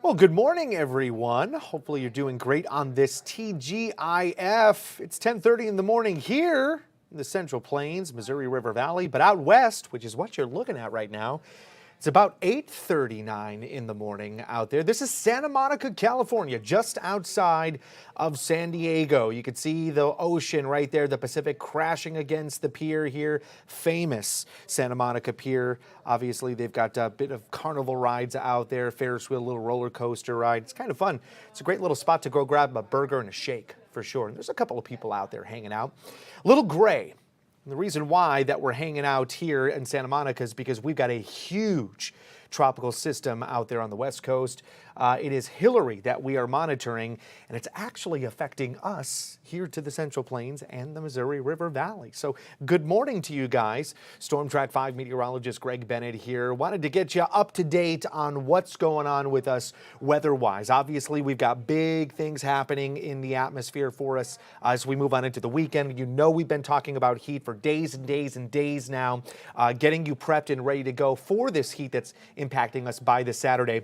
Well, good morning, everyone. Hopefully you're doing great on this TGIF. It's 10:30 in the morning here in the Central Plains, Missouri River Valley, but out west, which is what you're looking at right now, it's about 8:39 in the morning out there. This is Santa Monica, California, just outside of San Diego. You can see the ocean right there, the Pacific crashing against the pier here. Famous Santa Monica Pier. Obviously, they've got a bit of carnival rides out there, Ferris wheel, little roller coaster ride. It's kind of fun. It's a great little spot to go grab a burger and a shake for sure. And there's a couple of people out there hanging out. A little gray. And the reason why that we're hanging out here in Santa Monica is because we've got a huge tropical system out there on the west coast. It is Hilary that we are monitoring, and it's actually affecting us here to the Central Plains and the Missouri River Valley. So good morning to you guys. Storm Track 5 meteorologist Greg Bennett here. Wanted to get you up to date on what's going on with us weather-wise. Obviously, we've got big things happening in the atmosphere for us as we move on into the weekend. You know we've been talking about heat for days and days and days now, getting you prepped and ready to go for this heat that's impacting us by this Saturday.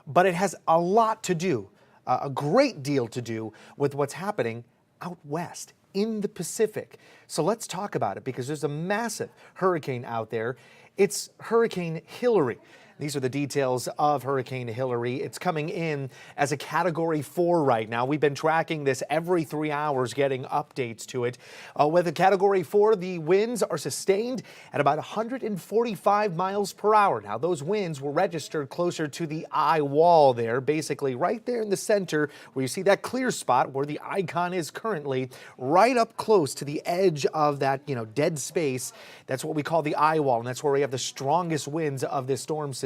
But it has a lot to do, a great deal to do with what's happening out west in the Pacific. So let's talk about it because there's a massive hurricane out there. It's Hurricane Hilary. These are the details of Hurricane Hilary. It's coming in as a Category 4 right now. We've been tracking this every 3 hours, getting updates to it. With a Category 4, the winds are sustained at about 145 miles per hour. Now, those winds were registered closer to the eye wall there, basically right there in the center where you see that clear spot where the icon is currently, right up close to the edge of that, dead space. That's what we call the eye wall, and that's where we have the strongest winds of this storm system.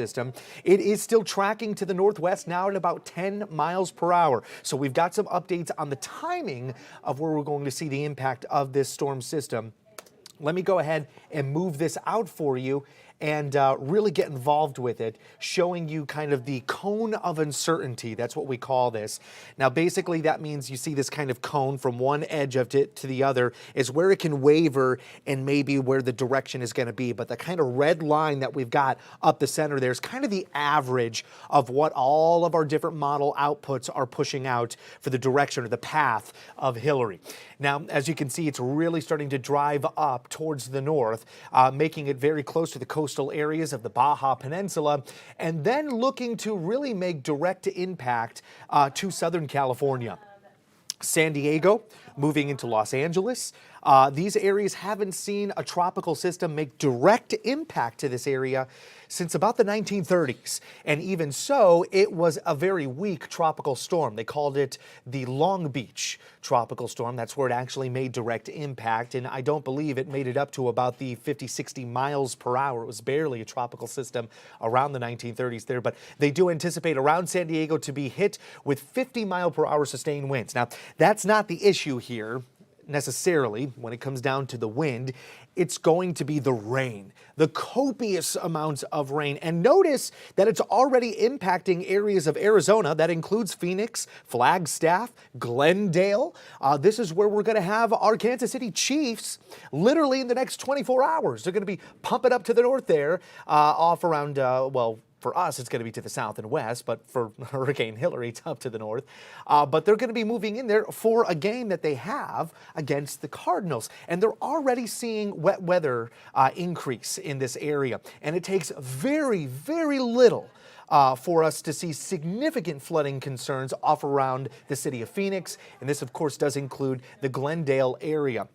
It is still tracking to the northwest now at about 10 miles per hour. So we've got some updates on the timing of where we're going to see the impact of this storm system. Let me go ahead and move this out for you and really get involved with it, showing you kind of the cone of uncertainty. That's what we call this. Now, basically, that means you see this kind of cone from one edge of it to the other is where it can waver and maybe where the direction is going to be. But the kind of red line that we've got up the center there is kind of the average of what all of our different model outputs are pushing out for the direction or the path of Hilary. Now, as you can see, it's really starting to drive up towards the north, making it very close to the coastal areas of the Baja Peninsula, and then looking to really make direct impact to Southern California. San Diego, moving into Los Angeles. These areas haven't seen a tropical system make direct impact to this area since about the 1930s. And even so, it was a very weak tropical storm. They called it the Long Beach tropical storm. That's where it actually made direct impact. And I don't believe it made it up to about the 50, 60 miles per hour. It was barely a tropical system around the 1930s there. But they do anticipate around San Diego to be hit with 50 mile per hour sustained winds. Now, that's not the issue here necessarily when it comes down to the wind. It's going to be the rain, the copious amounts of rain. And notice that it's already impacting areas of Arizona. That includes Phoenix, Flagstaff, Glendale. This is where we're going to have our Kansas City Chiefs literally in the next 24 hours. They're going to be pumping up to the north there, off around, for us, it's going to be to the south and west, but for Hurricane Hilary, it's up to the north. But they're going to be moving in there for a game that they have against the Cardinals. And they're already seeing wet weather increase in this area. And it takes very, very little for us to see significant flooding concerns off around the city of Phoenix. And this, of course, does include the Glendale area.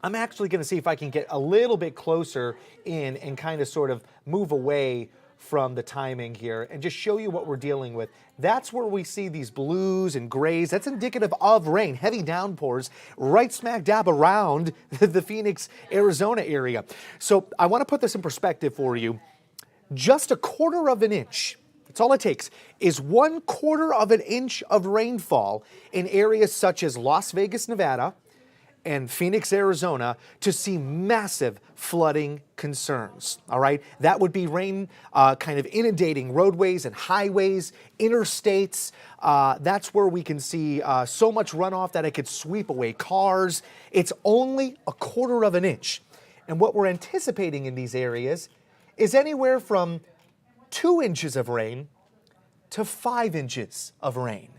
I'm actually going to see if I can get a little bit closer in and kind of sort of move away from the timing here and just show you what we're dealing with. That's where we see these blues and grays. That's indicative of rain, heavy downpours right smack dab around the Phoenix, Arizona area. So I want to put this in perspective for you. Just a quarter of an inch, that's all it takes, is 1/4 of an inch of rainfall in areas such as Las Vegas, Nevada, and Phoenix, Arizona, to see massive flooding concerns, all right? That would be rain kind of inundating roadways and highways, interstates. That's where we can see so much runoff that it could sweep away cars. It's only 1/4 of an inch. And what we're anticipating in these areas is anywhere from 2 inches of rain to 5 inches of rain,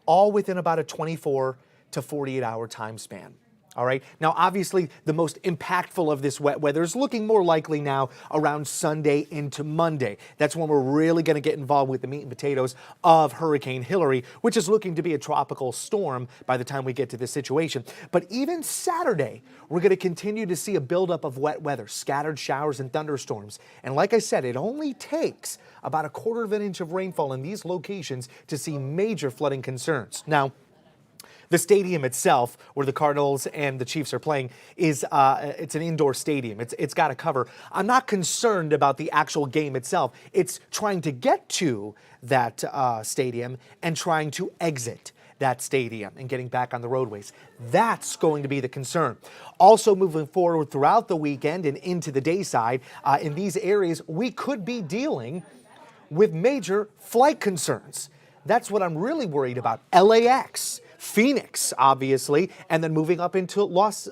all within about a 24 to 48 hour time span. All right. Now, obviously, the most impactful of this wet weather is looking more likely now around Sunday into Monday. That's when we're really going to get involved with the meat and potatoes of Hurricane Hilary, which is looking to be a tropical storm by the time we get to this situation. But even Saturday, we're going to continue to see a buildup of wet weather, scattered showers and thunderstorms. And like I said, it only takes about a 1/4 of an inch of rainfall in these locations to see major flooding concerns. Now, the stadium itself, where the Cardinals and the Chiefs are playing, is it's an indoor stadium. It's got a cover. I'm not concerned about the actual game itself. It's trying to get to that stadium and trying to exit that stadium and getting back on the roadways. That's going to be the concern. Also moving forward throughout the weekend and into the day side, in these areas, we could be dealing with major flight concerns. That's what I'm really worried about. LAX. Phoenix, obviously, and then moving up into Las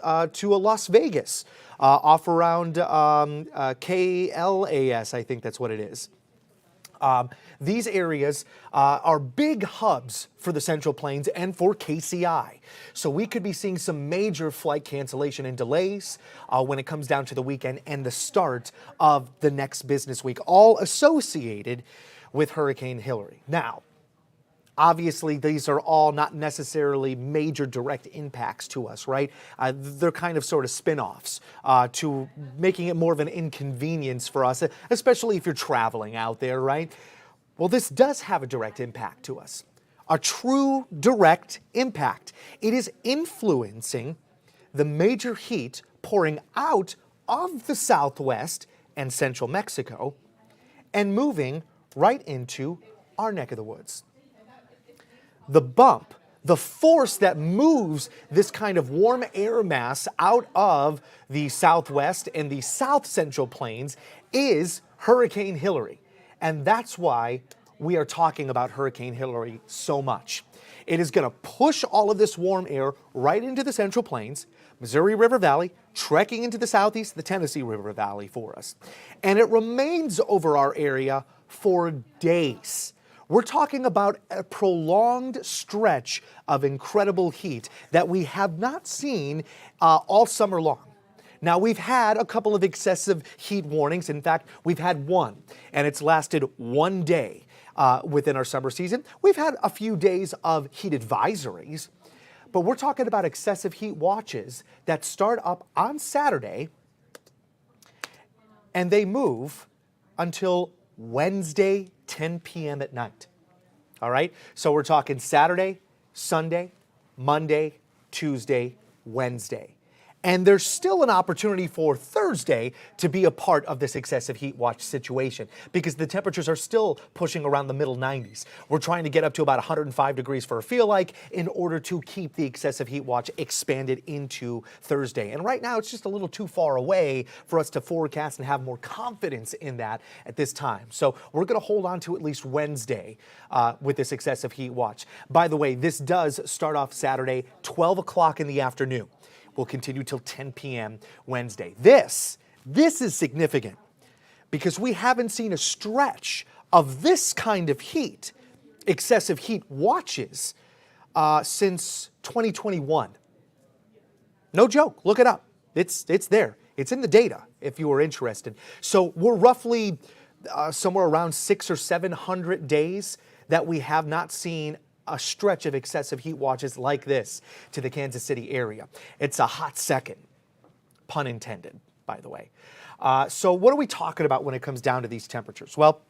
Vegas, off around KLAS, I think that's what it is. These areas are big hubs for the Central Plains and for KCI. So we could be seeing some major flight cancellation and delays when it comes down to the weekend and the start of the next business week, all associated with Hurricane Hilary. Now, obviously, these are all not necessarily major direct impacts to us, right? They're kind of sort of spin-offs to making it more of an inconvenience for us, especially if you're traveling out there, right? Well, this does have a direct impact to us, a true direct impact. It is influencing the major heat pouring out of the southwest and central Mexico and moving right into our neck of the woods. The bump, the force that moves this kind of warm air mass out of the southwest and the south central plains is Hurricane Hilary. And that's why we are talking about Hurricane Hilary so much. It is going to push all of this warm air right into the central plains, Missouri River Valley, trekking into the southeast, the Tennessee River Valley for us. And it remains over our area for days. We're talking about a prolonged stretch of incredible heat that we have not seen all summer long. Now, we've had a couple of excessive heat warnings. In fact, we've had one, and it's lasted one day within our summer season. We've had a few days of heat advisories, but we're talking about excessive heat watches that start up on Saturday, and they move until Wednesday, 10 p.m. at night. All right? So we're talking Saturday, Sunday, Monday, Tuesday, Wednesday. And there's still an opportunity for Thursday to be a part of this excessive heat watch situation because the temperatures are still pushing around the middle 90s. We're trying to get up to about 105 degrees for a feel like in order to keep the excessive heat watch expanded into Thursday. And right now it's just a little too far away for us to forecast and have more confidence in that at this time. So we're going to hold on to at least Wednesday with this excessive heat watch. By the way, this does start off Saturday, 12 o'clock in the afternoon. Will continue till 10 p.m. Wednesday. This is significant because we haven't seen a stretch of this kind of heat, excessive heat watches, since 2021. No joke, look it up. It's there. It's in the data if you are interested. So we're roughly somewhere around 600 or 700 days that we have not seen a stretch of excessive heat watches like this to the Kansas City area. It's a hot second, pun intended, by the way. So what are we talking about when it comes down to these temperatures? Well,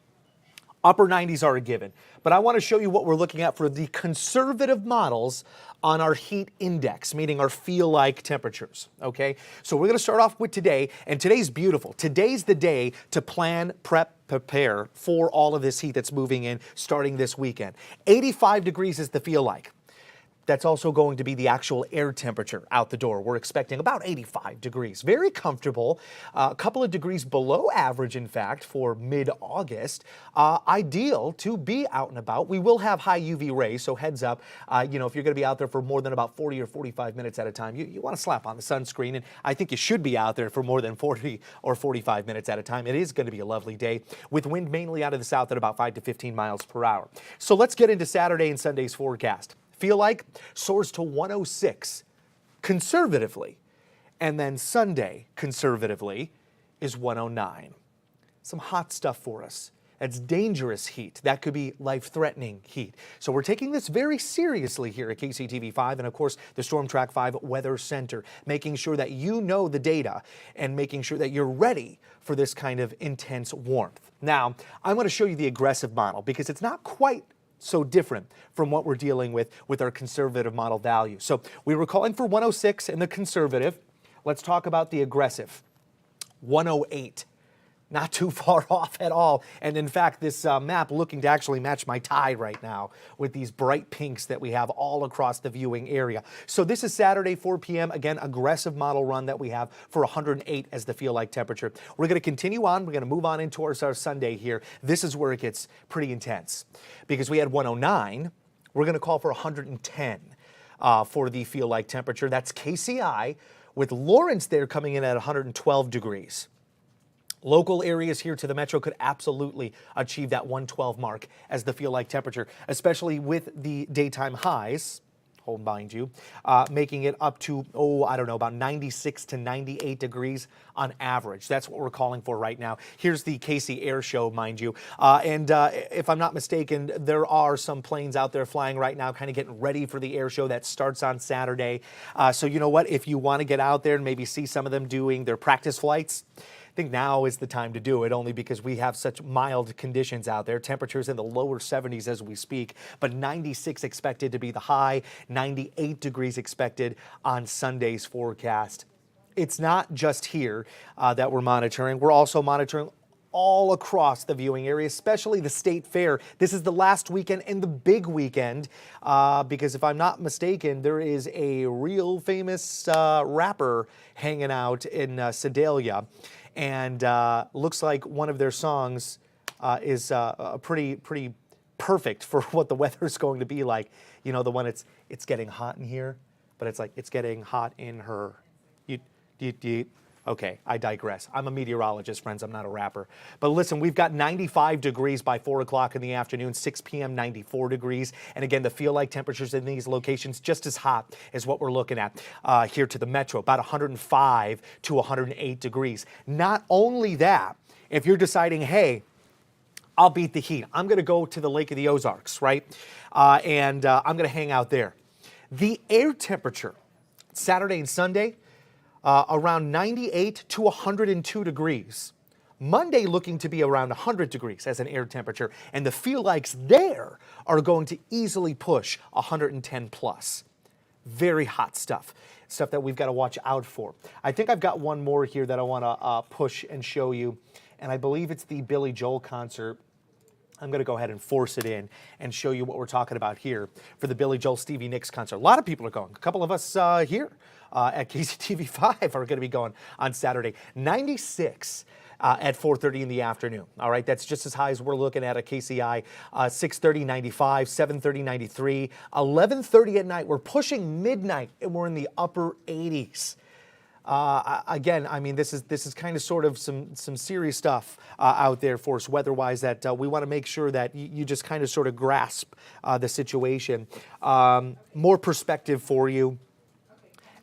upper 90s are a given, but I want to show you what we're looking at for the conservative models on our heat index, meaning our feel-like temperatures, okay? So we're going to start off with today, and today's beautiful. Today's the day to plan, prepare for all of this heat that's moving in starting this weekend. 85 degrees is the feel-like. That's also going to be the actual air temperature out the door. We're expecting about 85 degrees. Very comfortable. A couple of degrees below average, in fact, for mid-August. Ideal to be out and about. We will have high UV rays, so heads up. If you're going to be out there for more than about 40 or 45 minutes at a time, you want to slap on the sunscreen. And I think you should be out there for more than 40 or 45 minutes at a time. It is going to be a lovely day with wind mainly out of the south at about 5 to 15 miles per hour. So let's get into Saturday and Sunday's forecast. Feel like soars to 106 conservatively, and then Sunday conservatively is 109. Some hot stuff for us. That's dangerous heat. That could be life-threatening heat. So we're taking this very seriously here at KCTV5 and, of course, the Storm Track 5 Weather Center, making sure that you know the data and making sure that you're ready for this kind of intense warmth. Now, I'm going to show you the aggressive model because it's not quite so different from what we're dealing with our conservative model value. So we were calling for 106 in the conservative. Let's talk about the aggressive. 108. Not too far off at all. And in fact, this map looking to actually match my tie right now with these bright pinks that we have all across the viewing area. So this is Saturday, 4 p.m. Again, aggressive model run that we have for 108 as the feel like temperature. We're going to continue on. We're going to move on into our Sunday here. This is where it gets pretty intense because we had 109. We're going to call for 110 for the feel like temperature. That's KCI with Lawrence there coming in at 112 degrees. Local areas here to the metro could absolutely achieve that 112 mark as the feel like temperature, especially with the daytime highs, mind you, making it up to, about 96 to 98 degrees on average. That's what we're calling for right now. Here's the KC Air Show, mind you. If I'm not mistaken, there are some planes out there flying right now, kind of getting ready for the air show that starts on Saturday. So you know what? If you want to get out there and maybe see some of them doing their practice flights, I think now is the time to do it, only because we have such mild conditions out there. Temperatures in the lower 70s as we speak, but 96 expected to be the high, 98 degrees expected on Sunday's forecast. It's not just here that we're monitoring. We're also monitoring all across the viewing area, especially the State Fair. This is the last weekend and the big weekend because if I'm not mistaken, there is a real famous rapper hanging out in Sedalia. And looks like one of their songs is pretty perfect for what the weather's going to be like. You know, the one it's getting hot in here, but it's like it's getting hot in her. Okay, I digress. I'm a meteorologist, friends. I'm not a rapper. But listen, we've got 95 degrees by 4 o'clock in the afternoon, 6 p.m., 94 degrees. And again, the feel like temperatures in these locations just as hot as what we're looking at here to the metro, about 105 to 108 degrees. Not only that, if you're deciding, hey, I'll beat the heat. I'm going to go to the Lake of the Ozarks, right? I'm going to hang out there. The air temperature, Saturday and Sunday, around 98 to 102 degrees. Monday looking to be around 100 degrees as an air temperature, and the feel likes there are going to easily push 110 plus. Very hot stuff that we've got to watch out for. I think I've got one more here that I want to push and show you, and I believe it's the Billy Joel concert. I'm going to go ahead and force it in and show you what we're talking about here for the Billy Joel Stevie Nicks concert. A lot of people are going. A couple of us here at KCTV5 are going to be going on Saturday. 96 at 4:30 in the afternoon. All right, that's just as high as we're looking at KCI. 6:30, 95, 7:30, 93, 11:30 at night. We're pushing midnight, and we're in the upper 80s. Again, I mean, this is kind of sort of some serious stuff out there for us weather-wise that we want to make sure that you just kind of sort of grasp the situation. More perspective for you.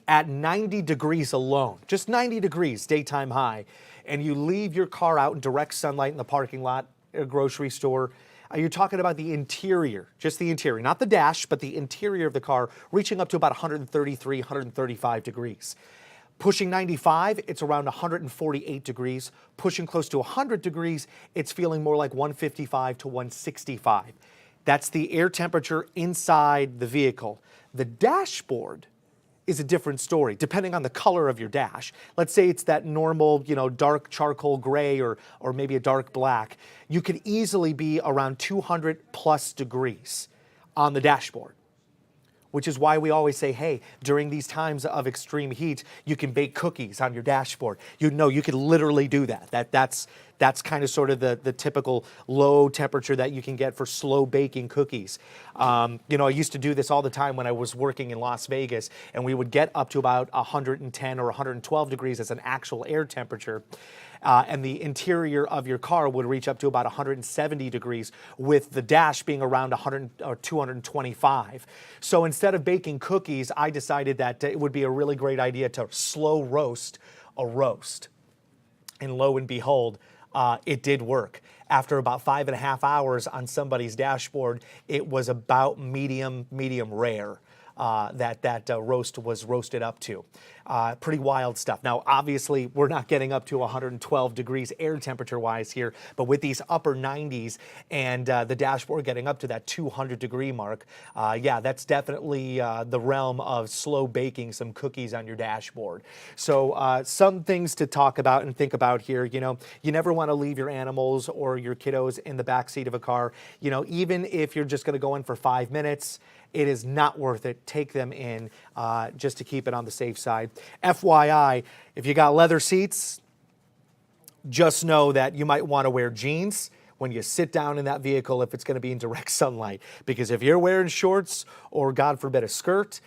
At 90 degrees alone, just 90 degrees daytime high, and you leave your car out in direct sunlight in the parking lot at a grocery store, you're talking about the interior, just the interior, not the dash, but the interior of the car, reaching up to about 133, 135 degrees. Pushing 95, it's around 148 degrees. Pushing close to 100 degrees, it's feeling more like 155 to 165. That's the air temperature inside the vehicle. The dashboard is a different story, depending on the color of your dash. Let's say it's that normal, dark charcoal gray or maybe a dark black. You could easily be around 200 plus degrees on the dashboard. which is why we always say, hey, during these times of extreme heat, you can bake cookies on your dashboard. You know, you could literally do that. That's kind of sort of the typical low temperature that you can get for slow baking cookies. You know, I used to do this all the time when I was working in Las Vegas, and we would get up to about 110 or 112 degrees as an actual air temperature. And the interior of your car would reach up to about 170 degrees, with the dash being around 100 or 225. So instead of baking cookies, I decided that it would be a really great idea to slow roast a roast. And lo and behold, it did work. After about 5.5 hours on somebody's dashboard, it was about medium rare. That roast was roasted up to. Pretty wild stuff. Now, obviously, we're not getting up to 112 degrees air temperature-wise here, but with these upper 90s and the dashboard getting up to that 200-degree mark, yeah, that's definitely the realm of slow baking some cookies on your dashboard. So some things to talk about and think about here. You know, you never want to leave your animals or your kiddos in the backseat of a car. You know, even if you're just going to go in for 5 minutes, it is not worth it. Take them in just to keep it on the safe side. FYI, if you got leather seats, just know that you might want to wear jeans when you sit down in that vehicle if it's going to be in direct sunlight. Because if you're wearing shorts or, God forbid, a skirt,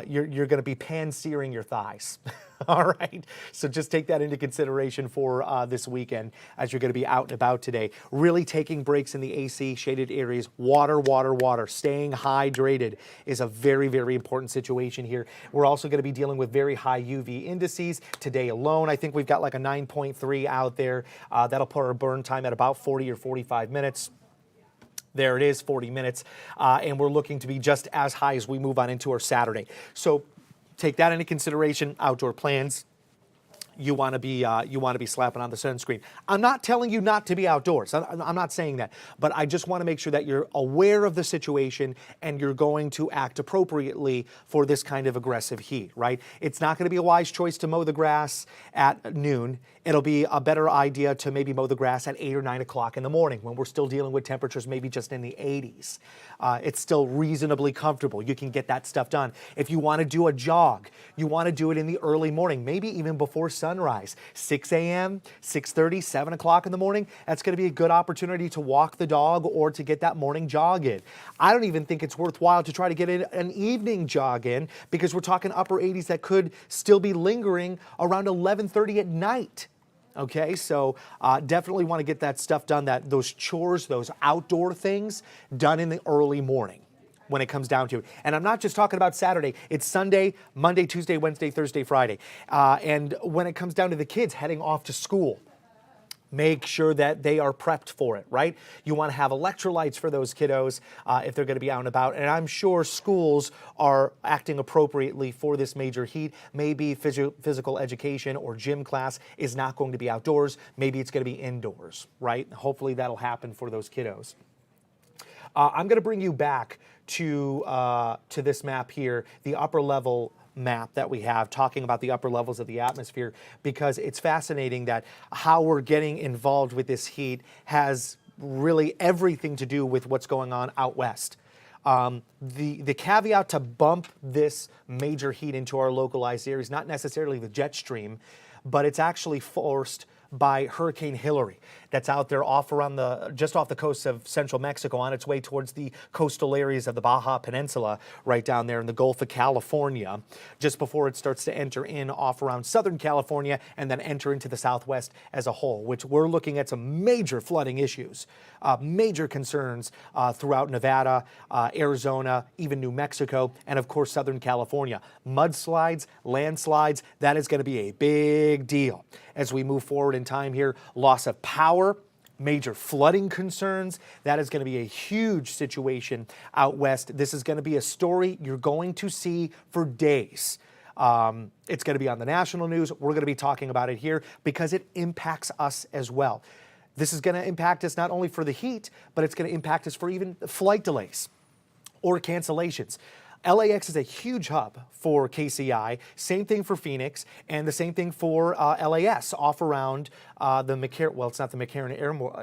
you're going to be pan-searing your thighs. All right, so just take that into consideration for this weekend as you're going to be out and about today. Really taking breaks in the AC shaded areas. Water. Staying hydrated is a very, very important situation here. We're also going to be dealing with very high UV indices. Today alone, I think we've got like a 9.3 out there. That'll put our burn time at about 40 or 45 minutes. There it is, 40 minutes. And we're looking to be just as high as we move on into our Saturday. So take that into consideration. Outdoor plans. You want to be slapping on the sunscreen. I'm not telling you not to be outdoors. I'm not saying that, but I just want to make sure that you're aware of the situation and you're going to act appropriately for this kind of aggressive heat, right? It's not going to be a wise choice to mow the grass at noon. It'll be a better idea to maybe mow the grass at 8 or 9 o'clock in the morning when we're still dealing with temperatures maybe just in the 80s. It's still reasonably comfortable. You can get that stuff done. If you want to do a jog, you want to do it in the early morning, maybe even before sunrise, 6 a.m., 6:30, 7 o'clock in the morning. That's going to be a good opportunity to walk the dog or to get that morning jog in. I don't even think it's worthwhile to try to get an evening jog in because we're talking upper 80s that could still be lingering around 11:30 at night. Okay, so definitely want to get that stuff done, those chores, those outdoor things done in the early morning when it comes down to it. And I'm not just talking about Saturday. It's Sunday, Monday, Tuesday, Wednesday, Thursday, Friday. And when it comes down to the kids heading off to school, make sure that they are prepped for it, right? You want to have electrolytes for those kiddos if they're going to be out and about. And I'm sure schools are acting appropriately for this major heat. Maybe physical education or gym class is not going to be outdoors. Maybe it's going to be indoors, right? Hopefully that'll happen for those kiddos. I'm going to bring you back to this map here, the upper level map that we have, talking about the upper levels of the atmosphere, because it's fascinating that how we're getting involved with this heat has really everything to do with what's going on out west. The caveat to bump this major heat into our localized areas, not necessarily the jet stream, but it's actually forced by Hurricane Hilary that's out there just off the coast of central Mexico on its way towards the coastal areas of the Baja Peninsula right down there in the Gulf of California, just before it starts to enter in off around Southern California and then enter into the Southwest as a whole, which we're looking at some major flooding issues, major concerns throughout Nevada, Arizona, even New Mexico, and of course Southern California. Mudslides, landslides, that is going to be a big deal as we move forward in time here. Loss of power, major flooding concerns. That is going to be a huge situation out west. This is going to be a story you're going to see for days. It's going to be on the national news. We're going to be talking about it here because it impacts us as well. This is going to impact us not only for the heat, but it's going to impact us for even flight delays or cancellations. LAX is a huge hub for KCI. Same thing for Phoenix, and the same thing for LAS, off around the McCarran. Well, it's not the McCarran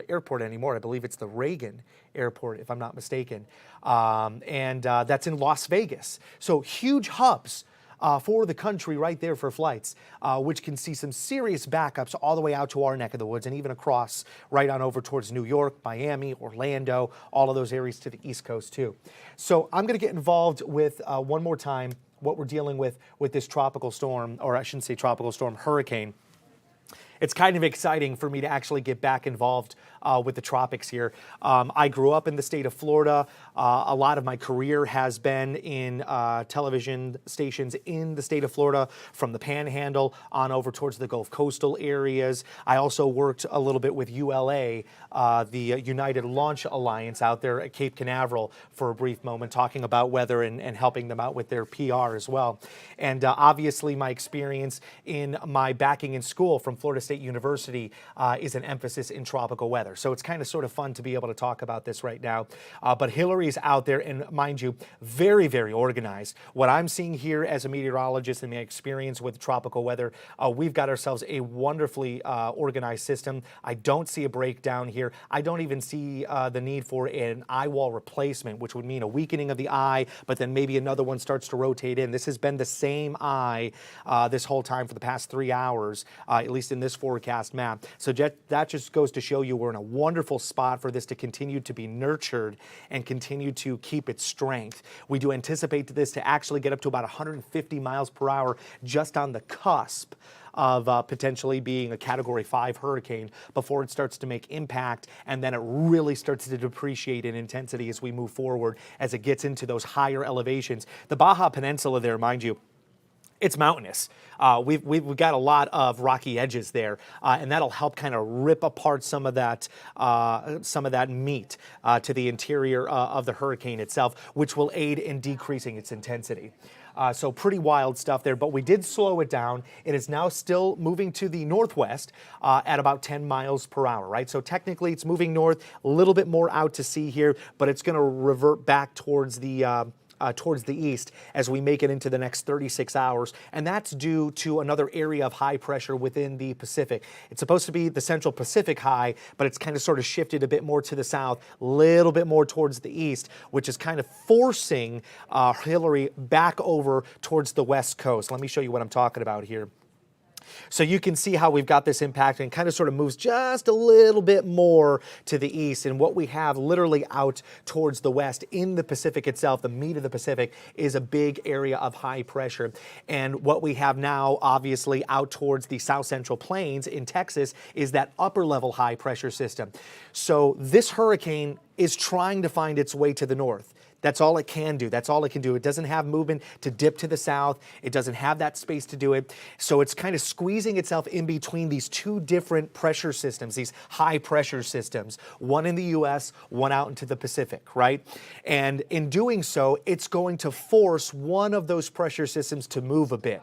Airport anymore. I believe it's the Reagan Airport, if I'm not mistaken. That's in Las Vegas. So huge hubs for the country right there for flights, which can see some serious backups all the way out to our neck of the woods and even across right on over towards New York, Miami, Orlando, all of those areas to the East Coast too. So I'm going to get involved with one more time what we're dealing with this tropical storm, or I shouldn't say tropical storm, hurricane. It's kind of exciting for me to actually get back involved with the tropics here. I grew up in the state of Florida. A lot of my career has been in television stations in the state of Florida, from the Panhandle on over towards the Gulf coastal areas. I also worked a little bit with ULA, the United Launch Alliance out there at Cape Canaveral for a brief moment, talking about weather and helping them out with their PR as well. And obviously my experience in my backing in school from Florida State University is an emphasis in tropical weather. So it's kind of sort of fun to be able to talk about this right now. But Hilary is out there, and mind you, very, very organized. What I'm seeing here as a meteorologist and my experience with tropical weather, we've got ourselves a wonderfully organized system. I don't see a breakdown here. I don't even see the need for an eye wall replacement, which would mean a weakening of the eye, but then maybe another one starts to rotate in. This has been the same eye this whole time for the past 3 hours, at least in this forecast map. So that just goes to show you we're in a wonderful spot for this to continue to be nurtured and continue to keep its strength. We do anticipate this to actually get up to about 150 miles per hour just on the cusp of potentially being a Category 5 hurricane before it starts to make impact, and then it really starts to depreciate in intensity as we move forward, as it gets into those higher elevations. The Baja Peninsula there, mind you, it's mountainous. We've got a lot of rocky edges there, and that'll help kind of rip apart some of that meat to the interior of the hurricane itself, which will aid in decreasing its intensity. So pretty wild stuff there, but we did slow it down. It is now still moving to the northwest at about 10 miles per hour, right? So technically it's moving north, a little bit more out to sea here, but it's going to revert back towards the east as we make it into the next 36 hours. And that's due to another area of high pressure within the Pacific. It's supposed to be the Central Pacific high, but it's kind of sort of shifted a bit more to the south, a little bit more towards the east, which is kind of forcing Hilary back over towards the west coast. Let me show you what I'm talking about here. So you can see how we've got this impact, and kind of sort of moves just a little bit more to the east. And what we have literally out towards the west in the Pacific itself, the meat of the Pacific, is a big area of high pressure. And what we have now, obviously, out towards the south central plains in Texas is that upper level high pressure system. So this hurricane is trying to find its way to the north. That's all it can do. That's all it can do. It doesn't have movement to dip to the south. It doesn't have that space to do it. So it's kind of squeezing itself in between these two different pressure systems, these high pressure systems, one in the U.S., one out into the Pacific, right? And in doing so, it's going to force one of those pressure systems to move a bit.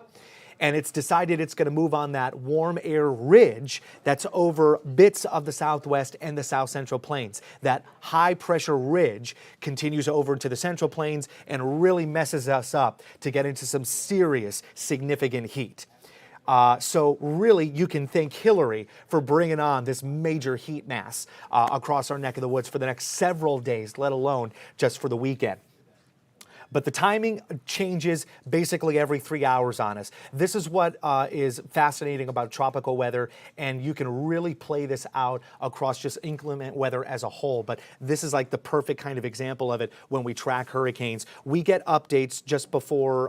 And it's decided it's going to move on that warm air ridge that's over bits of the southwest and the south central plains. That high pressure ridge continues over into the central plains and really messes us up to get into some serious, significant heat. So really, you can thank Hilary for bringing on this major heat mass across our neck of the woods for the next several days, let alone just for the weekend. But the timing changes basically every 3 hours on us. This is what is fascinating about tropical weather, and you can really play this out across just inclement weather as a whole. But this is like the perfect kind of example of it when we track hurricanes. We get updates just before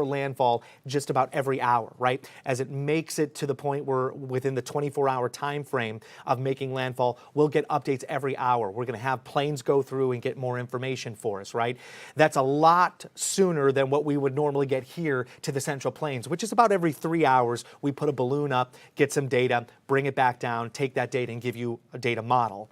landfall just about every hour, right? As it makes it to the point where within the 24-hour time frame of making landfall, we'll get updates every hour. We're going to have planes go through and get more information for us, right? That's a lot sooner than what we would normally get here to the Central Plains, which is about every 3 hours. We put a balloon up, get some data, bring it back down, take that data and give you a data model.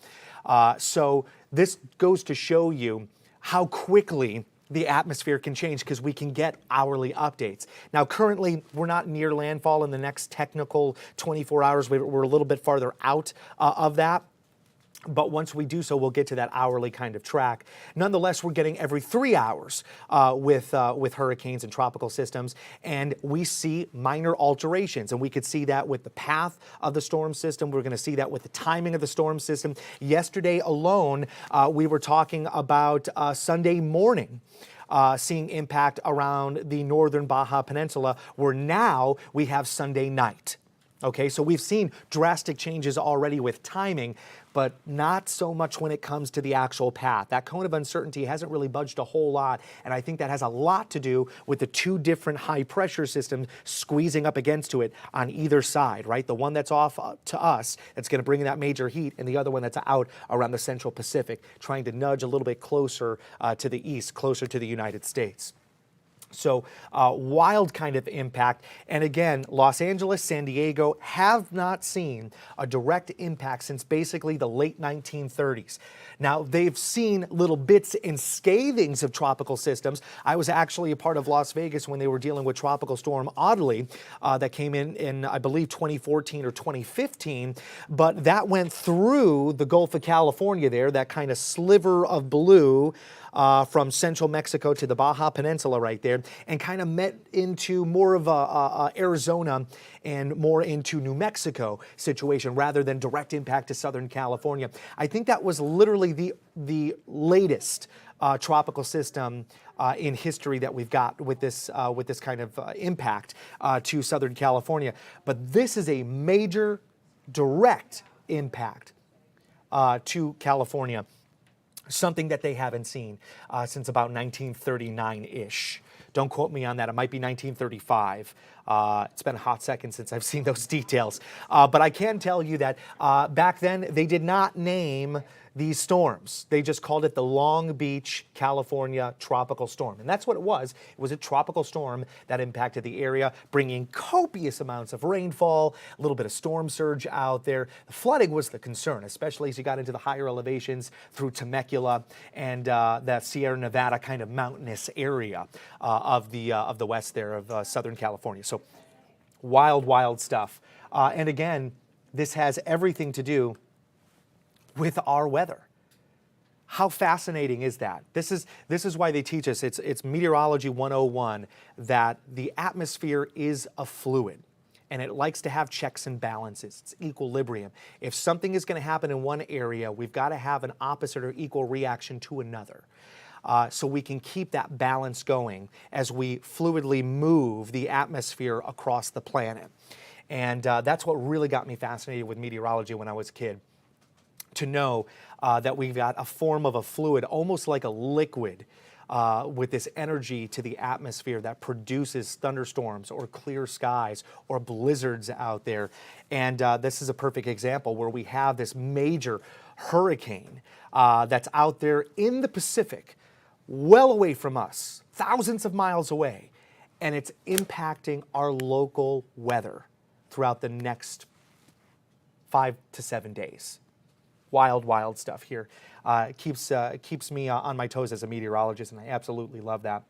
So this goes to show you how quickly the atmosphere can change, because we can get hourly updates. Now, currently, we're not near landfall in the next technical 24 hours. We're a little bit farther out of that. But once we do so, we'll get to that hourly kind of track. Nonetheless, we're getting every 3 hours with hurricanes and tropical systems, and we see minor alterations. And we could see that with the path of the storm system. We're going to see that with the timing of the storm system. Yesterday alone, we were talking about Sunday morning. Seeing impact around the northern Baja Peninsula, where now we have Sunday night. Okay, so we've seen drastic changes already with timing, but not so much when it comes to the actual path. That cone of uncertainty hasn't really budged a whole lot, and I think that has a lot to do with the two different high pressure systems squeezing up against it on either side, right? The one that's off to us, that's going to bring that major heat, and the other one that's out around the central Pacific, trying to nudge a little bit closer to the east, closer to the United States. So wild kind of impact. And again, Los Angeles, San Diego have not seen a direct impact since basically the late 1930s. Now, they've seen little bits and scathings of tropical systems. I was actually a part of Las Vegas when they were dealing with Tropical Storm Audley that came in, I believe, 2014 or 2015. But that went through the Gulf of California there, that kind of sliver of blue from central Mexico to the Baja Peninsula right there, and kind of met into more of a Arizona and more into New Mexico situation rather than direct impact to Southern California. I think that was literally the latest tropical system in history that we've got with this kind of impact to Southern California. But this is a major direct impact to California. Something that they haven't seen since about 1939-ish. Don't quote me on that. It might be 1935. It's been a hot second since I've seen those details. But I can tell you that back then they did not name these storms. They just called it the Long Beach, California tropical storm. And that's what it was. It was a tropical storm that impacted the area, bringing copious amounts of rainfall, a little bit of storm surge out there. The flooding was the concern, especially as you got into the higher elevations through Temecula and that Sierra Nevada kind of mountainous area of the west there of Southern California. So wild, wild stuff. And again, this has everything to do with our weather. How fascinating is that? This is why they teach us, it's Meteorology 101, that the atmosphere is a fluid and it likes to have checks and balances. It's equilibrium. If something is going to happen in one area, we've got to have an opposite or equal reaction to another. So we can keep that balance going as we fluidly move the atmosphere across the planet. And that's what really got me fascinated with meteorology when I was a kid. To know that we've got a form of a fluid, almost like a liquid, with this energy to the atmosphere that produces thunderstorms or clear skies or blizzards out there. And this is a perfect example where we have this major hurricane that's out there in the Pacific, well away from us, thousands of miles away, and it's impacting our local weather throughout the next 5 to 7 days. Wild, wild stuff here. Keeps me on my toes as a meteorologist, and I absolutely love that.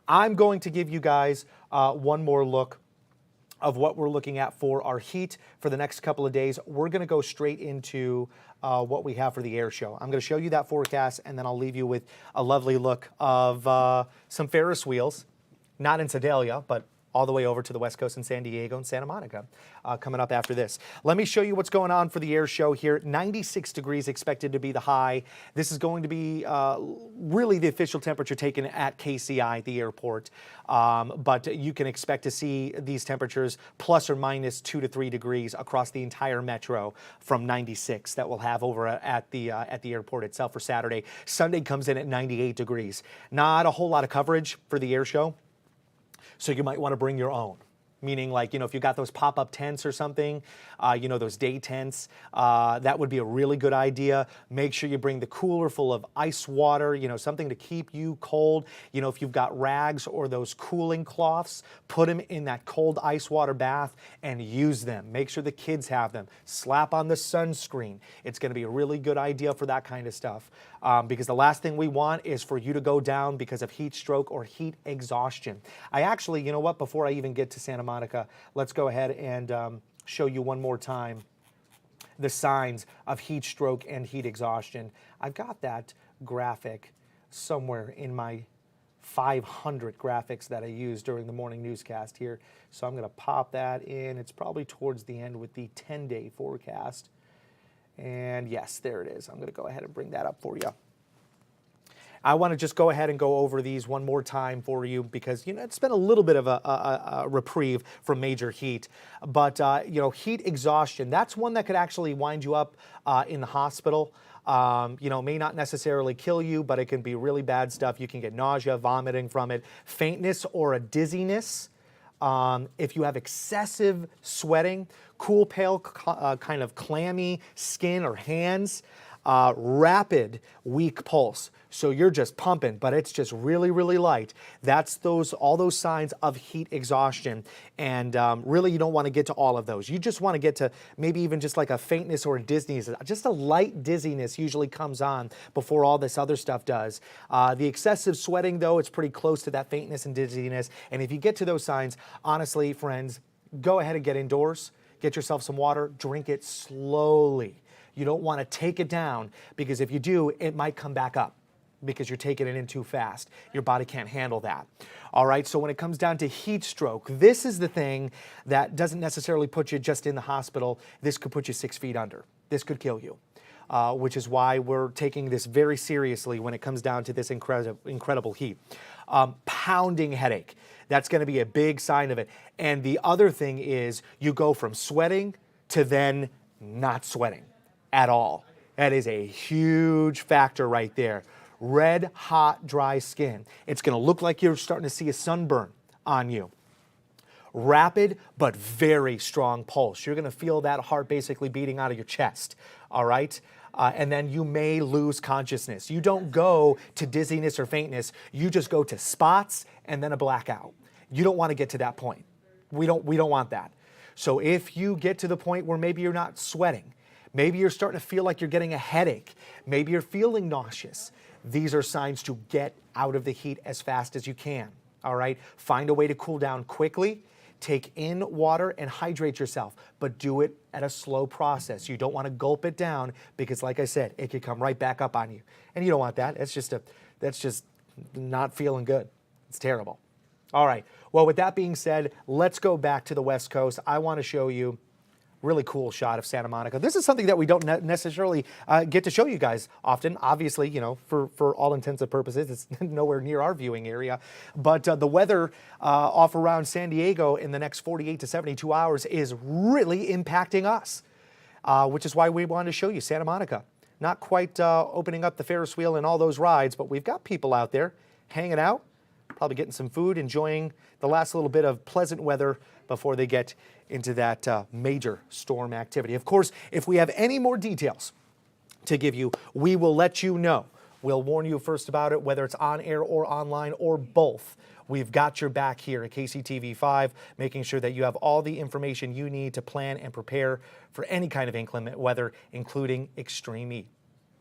I'm going to give you guys one more look of what we're looking at for our heat for the next couple of days. We're going to go straight into what we have for the air show. I'm going to show you that forecast, and then I'll leave you with a lovely look of some Ferris wheels, not in Sedalia, but all the way over to the West Coast in San Diego and Santa Monica coming up after this. Let me show you what's going on for the air show here. 96 degrees expected to be the high. This is going to be really the official temperature taken at KCI, the airport. But you can expect to see these temperatures plus or minus 2 to 3 degrees across the entire metro from 96 that we'll have over at the airport itself for Saturday. Sunday comes in at 98 degrees. Not a whole lot of coverage for the air show. So you might want to bring your own, meaning like, if you got those pop-up tents or something, those day tents, that would be a really good idea. Make sure you bring the cooler full of ice water, something to keep you cold. If you've got rags or those cooling cloths, put them in that cold ice water bath and use them. Make sure the kids have them. Slap on the sunscreen. It's going to be a really good idea for that kind of stuff. Because the last thing we want is for you to go down because of heat stroke or heat exhaustion. I actually, before I even get to Santa Monica, let's go ahead and show you one more time the signs of heat stroke and heat exhaustion. I've got that graphic somewhere in my 500 graphics that I use during the morning newscast here. So I'm going to pop that in. It's probably towards the end with the 10-day forecast. And yes, there it is. I'm going to go ahead and bring that up for you. I want to just go ahead and go over these one more time for you because, you know, it's been a little bit of a reprieve from major heat. But, you know, heat exhaustion, that's one that could actually wind you up in the hospital. You know, may not necessarily kill you, but it can be really bad stuff. You can get nausea, vomiting from it, faintness or a dizziness. If you have excessive sweating, cool, pale, kind of clammy skin or hands, rapid, weak pulse. So you're just pumping, but it's just really, really light. That's all those signs of heat exhaustion. And really, you don't want to get to all of those. You just want to get to maybe even just like a faintness or a dizziness. Just a light dizziness usually comes on before all this other stuff does. The excessive sweating, though, it's pretty close to that faintness and dizziness. And if you get to those signs, honestly, friends, go ahead and get indoors. Get yourself some water. Drink it slowly. You don't want to take it down because if you do, it might come back up because you're taking it in too fast. Your body can't handle that. All right, so when it comes down to heat stroke, this is the thing that doesn't necessarily put you just in the hospital. This could put you 6 feet under. This could kill you, which is why we're taking this very seriously when it comes down to this incredible heat. Pounding headache, that's going to be a big sign of it. And the other thing is you go from sweating to then not sweating at all. That is a huge factor right there. Red, hot, dry skin. It's going to look like you're starting to see a sunburn on you. Rapid but very strong pulse. You're going to feel that heart basically beating out of your chest. All right? And then you may lose consciousness. You don't go to dizziness or faintness. You just go to spots and then a blackout. You don't want to get to that point. We don't want that. So if you get to the point where maybe you're not sweating, maybe you're starting to feel like you're getting a headache, maybe you're feeling nauseous, these are signs to get out of the heat as fast as you can. All right? Find a way to cool down quickly. Take in water and hydrate yourself, but do it at a slow process. You don't want to gulp it down because, like I said, it could come right back up on you. And you don't want that. That's just not feeling good. It's terrible. All right. Well, with that being said, let's go back to the West Coast. I want to show you really cool shot of Santa Monica. This is something that we don't necessarily get to show you guys often. Obviously, you know, for all intents and purposes, it's nowhere near our viewing area. But the weather off around San Diego in the next 48 to 72 hours is really impacting us, which is why we wanted to show you Santa Monica. Not quite opening up the Ferris wheel and all those rides, but we've got people out there hanging out, probably getting some food, enjoying the last little bit of pleasant weather before they get into that major storm activity. Of course, if we have any more details to give you, we will let you know. We'll warn you first about it, whether it's on air or online or both. We've got your back here at KCTV5, making sure that you have all the information you need to plan and prepare for any kind of inclement weather, including extreme heat.